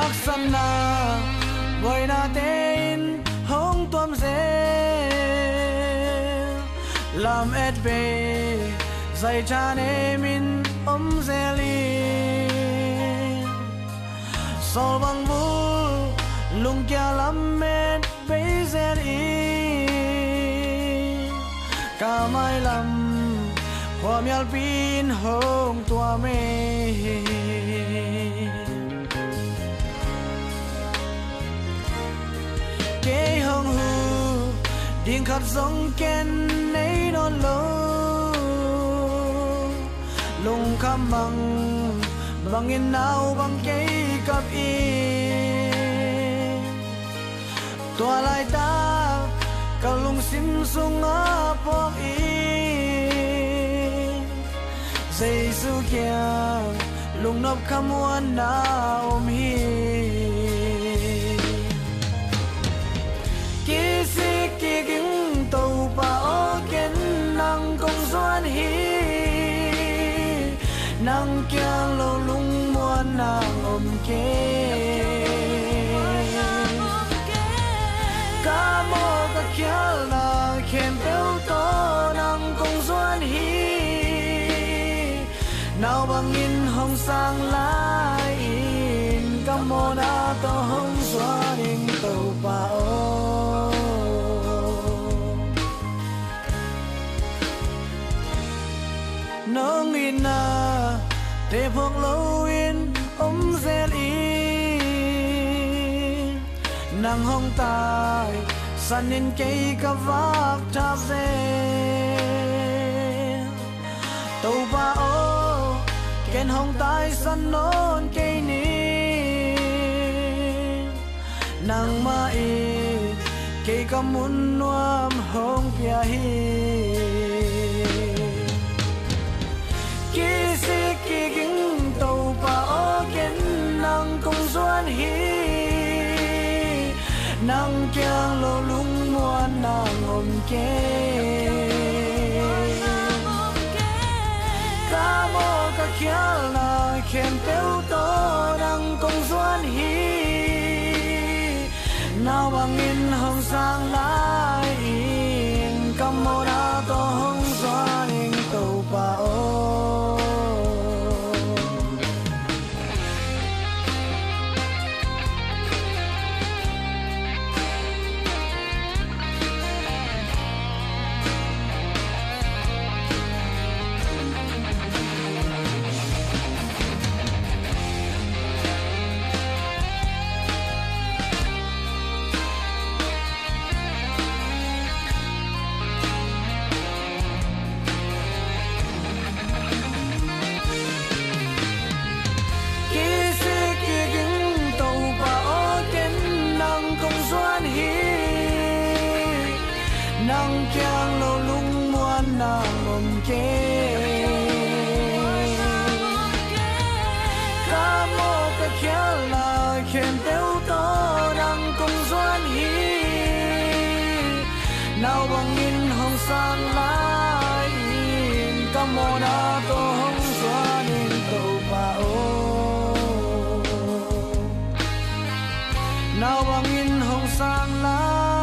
aksana boy na tên hong tuam ze làm et be dạy cha ne min zeli sol bang vu lung kia lam men be zeli cả mai lam hoa mial pin hong tua me kế hong hu điên khát giống ken nay non lo lung kham bằng in nào bằng cây cặp y tua lại ta cả lung sim sung á bọc y dây su kia lung nộp kham muôn na ôm hi kí si kí kính tàu pa ô kiến năng công doan hi năng kiang lo lung muôn nàng ôm kê ca mô ca kia là khem béo to năng công doan hi nào bằng in hồng sang lại in ca mô na to hồng doan in tàu pa ô nâng in na để phước lâu in zel y nàng hong tai san in cây ca vác tháp dê tàu ba ô ken hong tai san non cây ni nàng ma y cây ca mun nuam hong pia hi kí kính tàu pa ô kiến năng công doan hi năng kiang lo lung muan nàng ôm kê ca mô ca kia là khem béo to năng công doan hi nào bằng in hồng sang lại in ca mô na to hồng doan in tàu pa ô năng kiang lo lung muan nàng ôm kê ca mô ca kia là khem béo to năng công doan hi nào bằng in hồng sang lại in ca mô na to hồng doan in tàu pa ô nào bằng in hồng sang lại